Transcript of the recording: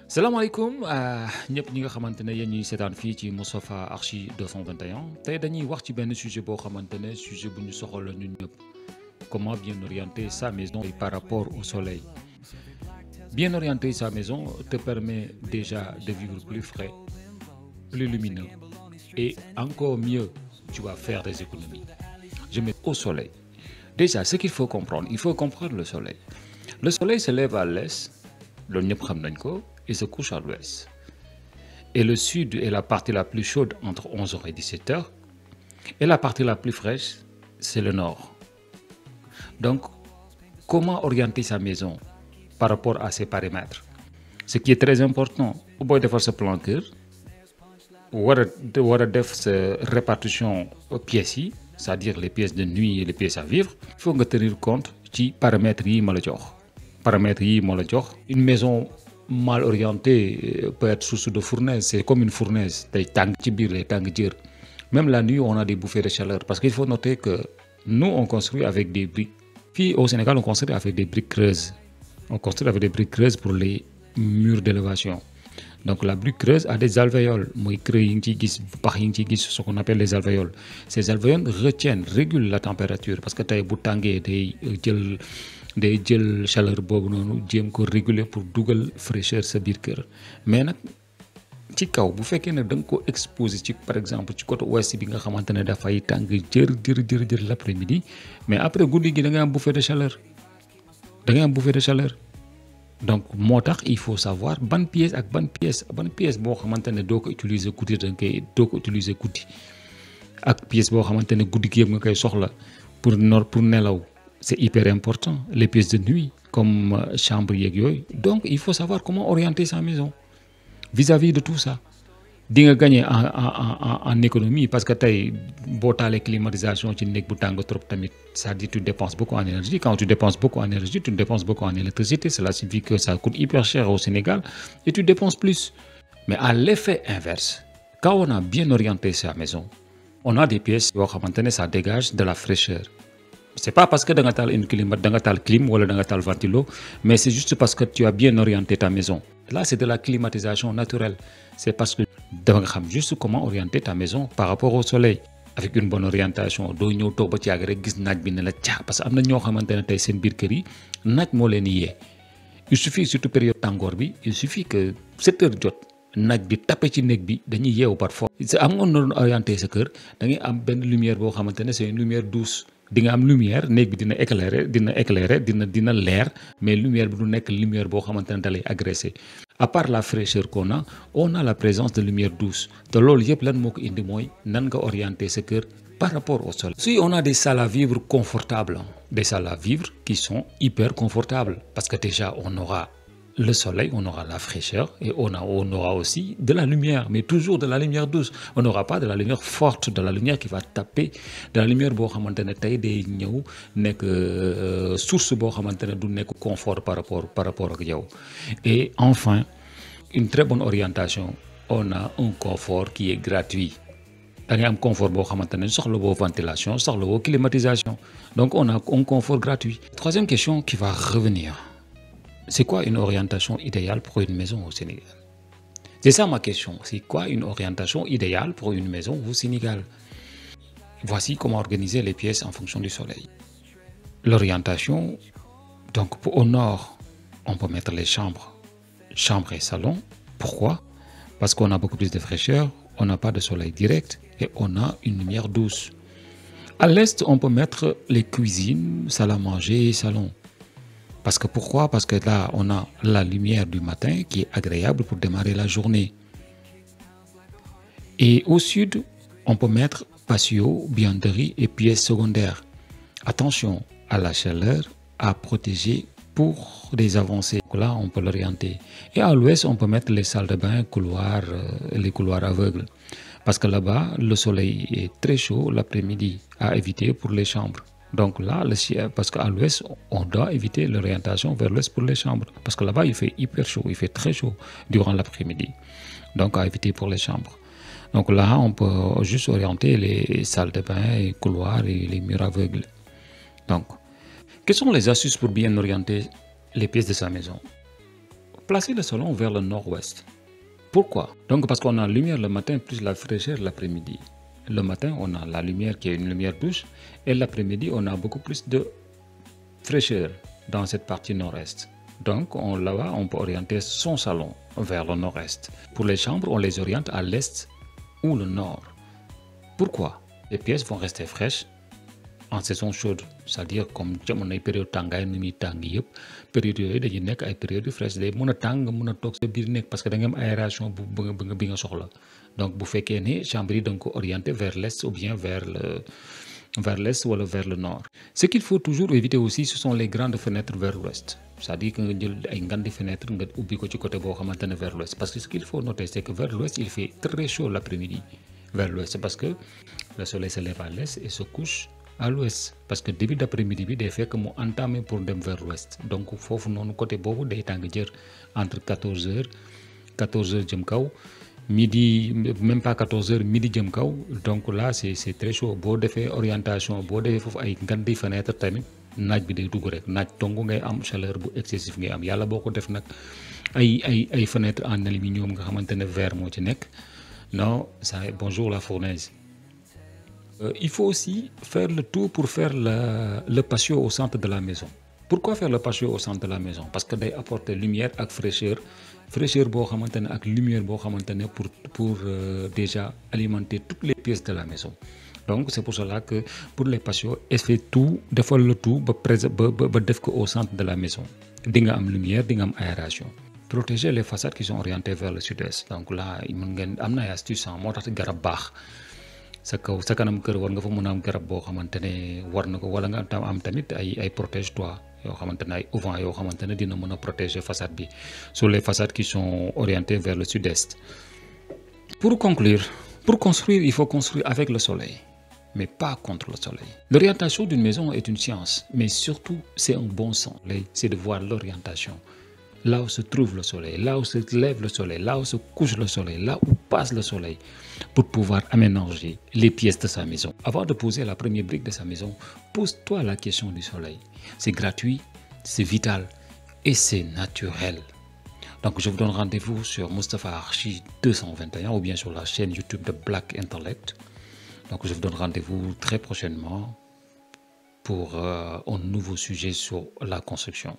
salaamaaleykum ñëpp ñi nga xamante ne yéen ñuy seetaan fii ci Moustapha Archi 221 tey dañuy wax ci benn sujet boo xamante ne sujet bu ñu soxal la ñun ñëpp comment bien orienter sa maison par rapport au soleil. Bien orienter sa maison te permet déjà de vivre plus frais, plus lumineux et encore mieux, tu vas faire des économies. Je mets au soleil. Déjà, ce qu'il faut comprendre, il faut comprendre le soleil. Le soleil se lève à l'est, loolu ñëpp xam nañ ko, et se couche à l'ouest. Et le sud est la partie la plus chaude entre 11h et 17h. Et la partie la plus fraîche, c'est le nord. Donc, comment orienter sa maison par rapport à ces paramètres? Ce qui est très important, booy defar sa plan kër, war a def sa répartition pièces yi, c'est-à-dire les pièces de nuit et les pièces à vivre, il faut nga tenir compte ci paramètres yi ma la jox. Paramètres yi ma la jox. Une maison mal orientée peut être source de fournaise. C'est comme une fournaise. Day tàng ci biir, day tàng jër. Même la nuit, on a des bouffées de chaleur. Parce qu'il faut noter que nous, on construit avec des briques. Puis au Sénégal, on construit avec des briques creuses. On construit avec des briques creuses pour les murs d'élévation. Donc la brique creuse a des alvéoles. Mooy creux yi ngi ciy gis, pax yi ngi ciy gis, ce qu'on appelle les alvéoles. Ces alvéoles régulent la température. Parce que tey bu tàngee day jël chaleur boobu noonu jéem ko réguler pour dugal fraîcheur sa biir kër. Mais nag ci kaw bu fekkee ne da nga ko exposé ci par exemple ci côté ouest bi nga xamante ne dafay tàng jër l'après-midi, mais après guddi gi da ngay am bouffée de chaleur. Donc moo tax il faut savoir ban pièce boo xamante ne doo ko utiliser guddi doo ko utiliser guddi ak pièce boo xamante ne guddi gi yëpp nga koy soxla pour nelaw. C'est hyper important, les pièces de nuit, comme chambre yeeg yooyu. Donc, il faut savoir comment orienter sa maison vis-à-vis de tout ça. Di nga gagner en économie parce que tey boo taalee climatisation ci néeg bu tàng trop tamit, ça dit tu dépenses beaucoup en énergie. Quand tu dépenses beaucoup en énergie, tu dépenses beaucoup en électricité. Cela signifie que ça coûte hyper cher au Sénégal et tu dépenses plus. Mais à l'effet inverse, quand on a bien orienté sa maison, on a des pièces yoo xamante ne ça dégage de la fraîcheur. C'est pas parce que da nga taal clim wala da nga taal ventilo, mais c'est juste parce que tu as bien orienté ta maison. Là, c'est de la climatisation naturelle. C'est parce que da nga xam juste comment orienter ta maison par rapport au soleil. Avec une bonne orientation, doo ñëw toog ba ci yàgg rek gis naaj bi ne la caa parce que am na ñoo xamante ne tey seen biir kër yi naaj moo leen yee. Il suffit surtout période tàngoor bi, il suffit que 7 heures jot naaj bi tapé ci néeg bi dañuy yeewu par force. Am nga doon orienter sa kër da ngay am benn lumière boo xamante ne c'est une lumière douce. Di nga am lumière néeg bi dina éclairer dina leer, mais lumière bi du nekk lumière boo xamante ne da lay agressé. À part la fraîcheur qu'on a, on a la présence de lumière douce. te loolu yëpp lan moo ko indi mooy nan nga orienter sa kër par rapport au soleil. Si on a des salles à vivre confortables, des salles à vivre qui sont hyper confortables, parce que déjà on aura le soleil, on aura la fraîcheur et on aura aussi de la lumière, mais toujours de la lumière douce. On n'aura pas de la lumière forte, de la lumière qui va taper, de la lumière boo xamante ne tey day ñëw nekk source boo xamante ne du nekk confort par rapport ak yow. Et enfin, une très bonne orientation, on a un confort qui est gratuit. Da ngay am confort boo xamante ne soxla boo ventilation, soxla boo climatisation. Donc on a un confort gratuit. Troisième question qui va revenir. C'est quoi une orientation idéale pour une maison au Sénégal? C'est ça ma question. C'est quoi une orientation idéale pour une maison au Sénégal? Voici comment organiser les pièces en fonction du soleil. L'orientation, donc au nord, on peut mettre les chambres et salon. Pourquoi? Parce qu'on a beaucoup plus de fraîcheur, on n'a pas de soleil direct et on a une lumière douce. À l'est, on peut mettre les cuisines, salle à manger et salon. Parce que pourquoi? Parce que là, on a la lumière du matin qui est agréable pour démarrer la journée. Et au sud, on peut mettre patio, buanderie et pièces secondaires. Attention à la chaleur, à protéger pour des avancées. Là, on peut l'orienter. Et à l'ouest, on peut mettre les salles de bain, les couloirs aveugles. Parce que là-bas, le soleil est très chaud l'après-midi, à éviter pour les chambres. Donc là, parce qu'à l'ouest, on doit éviter l'orientation vers l'ouest pour les chambres. Parce que là-bas, il fait hyper chaud, il fait très chaud durant l'après-midi. Donc à éviter pour les chambres. Donc là, on peut juste orienter les salles de bain, les couloirs et les murs aveugles. Donc, quelles sont les astuces pour bien orienter les pièces de sa maison? Placez le salon vers le nord-ouest. Pourquoi? Donc parce qu'on a la lumière le matin plus la fraîcheur l'après-midi. Le matin, on a la lumière qui est une lumière douce et l'après-midi, on a beaucoup plus de fraîcheur dans cette partie nord-est. Donc là-bas, on peut orienter son salon vers le nord-est. Pour les chambres, on les oriente à l'est ou le nord. Pourquoi? Les pièces vont rester fraîches en saison chaude, c'est-à-dire comme jamonoy période tàngaay ni muy tàng yëpp période yooyu dañuy nekk ay période fraîche day mën a tàng nga mën a toog sa biir nekk parce que da nga am aération bi nga soxla. Donc bu fekkee ne chambre yi da nga ko orienté vers l'est ou bien vers l'est ou vers le nord. Ce qu'il faut toujours éviter aussi, ce sont les grandes fenêtres vers l'ouest. C'est-à-dire que nga jël ay ngandi fenêtre nga ubbi ko ci côté boo xamante ne vers l'ouest. Parce que ce qu'il faut noter, c'est que vers l'ouest, il fait très chaud l'après-midi. Vers l'ouest, parce que le soleil se lève à l'est et se couche à l'ouest. Parce que début d'après-midi bi day fekk mu entamé pour dem vers l'ouest. Donc foofu noonu côté boobu day tàng jër entre 14h jëm kaw. Midi, même pas 14h, midi jëm kaw. Donc là, c'est très chaud. Boo defee orientation, boo defee foofu ay ngandi fenêtre tamit naaj bi day dugg rek naaj tongu ngay am chaleur bu excessif ngay am yàlla boo ko def nag ay fenêtre en aluminium nga xamante ne verre moo ci nekk. Non, ça bonjour la fournaise. Il faut aussi faire le tout pour faire le patio au centre de la maison. Pourquoi faire le patio au centre de la maison? Parce que day apporter lumière ak fraîcheur boo xamante ne ak lumière boo xamante ne pour déjà alimenter toutes les pièces de la maison. Donc c'est pour cela que pour les patios, defal le tout ba def ko au centre de la maison. Di nga am lumière, di nga am aération. Protéger les façades qui sont orientées vers le sud-est. Donc là mën ngeen am na ay astuce moo tax garab baax. Sa kanam kër war nga fa mën a am garab boo xamante ne war na ko wala nga am tamit ay protège-toi yoo xamante ne ay auvents yoo xamante ne dina mën a protéger façade bi sur les façades qui sont orientées vers le sud-est. Pour conclure, pour construire, il faut construire avec le soleil, mais pas contre le soleil. L'orientation d'une maison est une science, mais surtout c'est un bon sens. C'est de voir l'orientation. Là où se trouve le soleil, là où se lève le soleil, là où se couche le soleil, là où passe le soleil, pour pouvoir aménager les pièces de sa maison. Avant de poser la première brique de sa maison, pose-toi la question du soleil. C'est gratuit, c'est vital et c'est naturel. Donc je vous donne rendez-vous sur Mustapha Archi 221 ou bien sur la chaîne YouTube de Black Intellect. Donc je vous donne rendez-vous très prochainement pour un nouveau sujet sur la construction.